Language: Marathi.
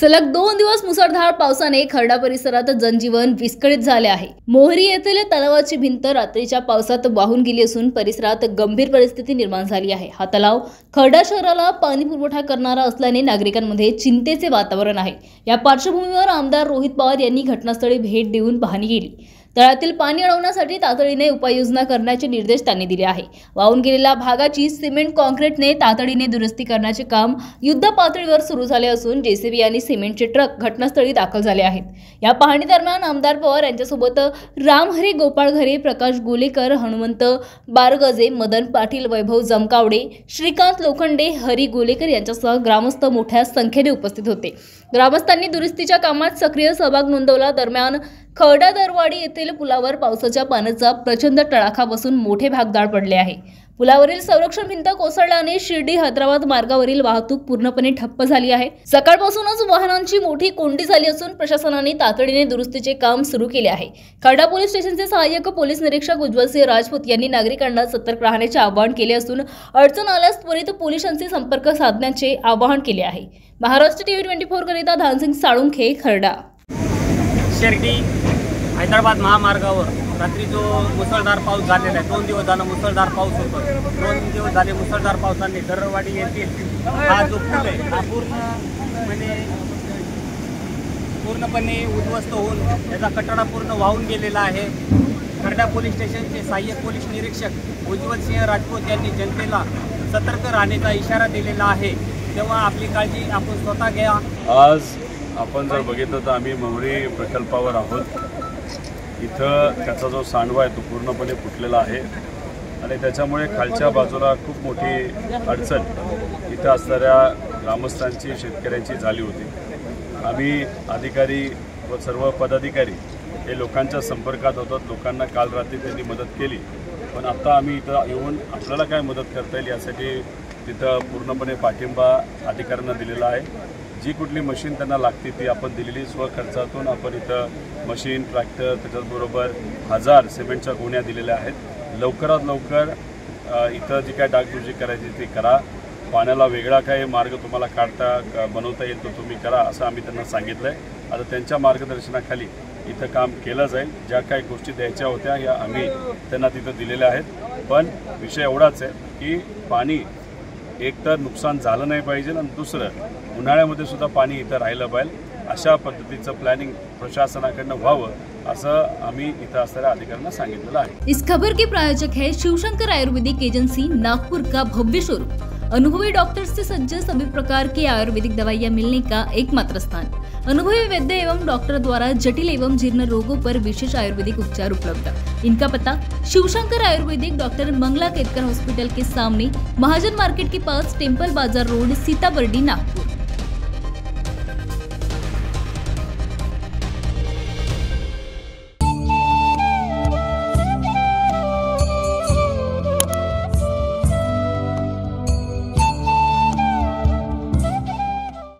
सलग 2 दिवस मुसळधार पावसाने खर्डा परिसरात जनजीवन विस्कळीत झाले आहे। मोहरी येथील तलावाची भिंत रात्रीच्या पावसात वाहून गेली असून परिसरात गंभीर परिस्थिती निर्माण झाली आहे। हा तलाव खर्डा शहराला पाणी पुरवठा करणारा असल्याने नागरिकांमध्ये चिंतेचे वातावरण आहे। या पार्श्वभूमीवर आमदार रोहित पवार यांनी घटनास्थळी भेट देऊन पाहणी केली। तळ्यातील पाणी अडवण्यासाठी तातडीने उपाययोजना करण्याचे निर्देश त्यांनी दिले आहे। वाहून गेलेल्या भागाची सिमेंट कॉन्क्रीटने तातडीने दुरुस्ती करण्याचे काम युद्ध पातळीवर सुरू झाले असून जेसीबी आणि सिमेंटचे ट्रक घटनास्थळी दाखल झाले आहेत। या पाहणी दरम्यान आमदार पवार यांच्यासोबत रामहरी गोपाळ घरे, प्रकाश गोलेकर, हनुमंत बारगजे, मदन पाटील, वैभव जमकावडे, श्रीकांत लोखंडे, हरी गोलेकर यांच्यासह ग्रामस्थ मोठ्या संख्येने उपस्थित होते। ग्रामस्थांनी दुरुस्तीच्या कामात सक्रिय सहभाग नोंदवला। दरम्यान खर्डा दरवाडी येथील पुलावर पावसाच्या पाण्याचा प्रचंड तडाखा बसून मोठे भागदाड पडले आहे। पुलावरील संरक्षण भिंत कोसळल्याने शिर्डी हैदराबाद मार्गावरील वाहतूक पूर्णपणे ठप्प झाली आहे। सकाळपासूनच वाहनांची मोठी कोंडी झाली असून प्रशासनाने तातडीने दुरुस्तीचे काम सुरू केले आहे। खर्डा पोलीस स्टेशनचे सहाय्यक पोलीस निरीक्षक उज्ज्वलसिंह राजपूत यांनी नागरिकांना सतर्क राहण्याचे आवाहन केले असून अडचण आल्यास त्वरित पोलिसांशी संपर्क साधण्याचे आवाहन केले आहे। महाराष्ट्र टीव्ही 24 करिता धानसिंग साळुंखे, खर्डा। शिर्डी हैदराबाद महामार्गावर रात्री जो मुसळधार पाऊस झालेला आहे, 2 दिवस झाला मुसळधार पाऊस होतो। 2 दिवस झाले मुसळधार पावसाने दरवाडी येथील हा जो पूल आहे हा पूर्णपणे उद्ध्वस्त होऊन त्याचा कठडा पूर्ण वाहून गेलेला आहे। खर्डा पोलीस स्टेशनचे सहाय्यक पोलीस निरीक्षक उज्ज्वलसिंह राजपूत यांनी जनतेला सतर्क राहण्याचा इशारा दिलेला आहे। तेव्हा आपली काळजी आपण स्वतः घ्या। आज आपण जर बघितलं तर आम्ही मोहरी प्रकल्पावर आहोत। इथं त्याचा जो सांडवा आहे तो पूर्णपणे फुटलेला आहे आणि त्याच्यामुळे खालच्या बाजूला खूप मोठी अडचण इथं असणाऱ्या ग्रामस्थांची, शेतकऱ्यांची झाली होती। आम्ही अधिकारी व सर्व पदाधिकारी हे लोकांच्या संपर्कात होतात। लोकांना काल रात्री त्यांनी मदत केली, पण आता आम्ही इथं येऊन आपल्याला काय मदत करता येईल यासाठी तिथं पूर्णपणे पाठिंबा अधिकाऱ्यांना दिलेला आहे। जी कुठली मशीन त्यांना लागते ती आपण दिलेली स्वखर्चातून आपण इथं मशीन, ट्रॅक्टर, त्याच्याचबरोबर 1000 सिमेंटच्या गोण्या दिलेल्या आहेत। लवकरात लवकर इथं जी काय डागडुजी करायची ती करा। पाण्याला वेगळा काय मार्ग तुम्हाला बनवता येईल तो तुम्ही करा असं आम्ही त्यांना सांगितलं आहे। आता त्यांच्या मार्गदर्शनाखाली इथं काम केलं जाईल। ज्या काही गोष्टी द्यायच्या होत्या या आम्ही त्यांना तिथं दिलेल्या आहेत। पण विषय एवढाच आहे की पाणी एकतर नुकसान झालं नाही पाहिजे आणि दुसरं उन्हाळ्यामध्ये सुद्धा पाणी इथं राहिलं पाहिजे अशा पद्धतीचं प्लॅनिंग प्रशासनाकडनं व्हावं असं आम्ही इथं असणाऱ्या अधिकाऱ्यांना सांगितलेलं आहे। इस खबर के प्रायोजक है शिवशंकर आयुर्वेदिक एजेंसी, नागपुर का भव्य शोरूम। अनुभवी डॉक्टर्स से सज्ज सभी प्रकार की आयुर्वेदिक दवाइयाँ मिलने का एकमात्र स्थान। अनुभवी वैद्य एवं डॉक्टर द्वारा जटिल एवं जीर्ण रोगों पर विशेष आयुर्वेदिक उपचार उपलब्ध। इनका पता शिवशंकर आयुर्वेदिक, डॉक्टर मंगला केतकर हॉस्पिटल के सामने, महाजन मार्केट के पास, टेम्पल बाजार रोड, सीताबर्डी, नागपुर।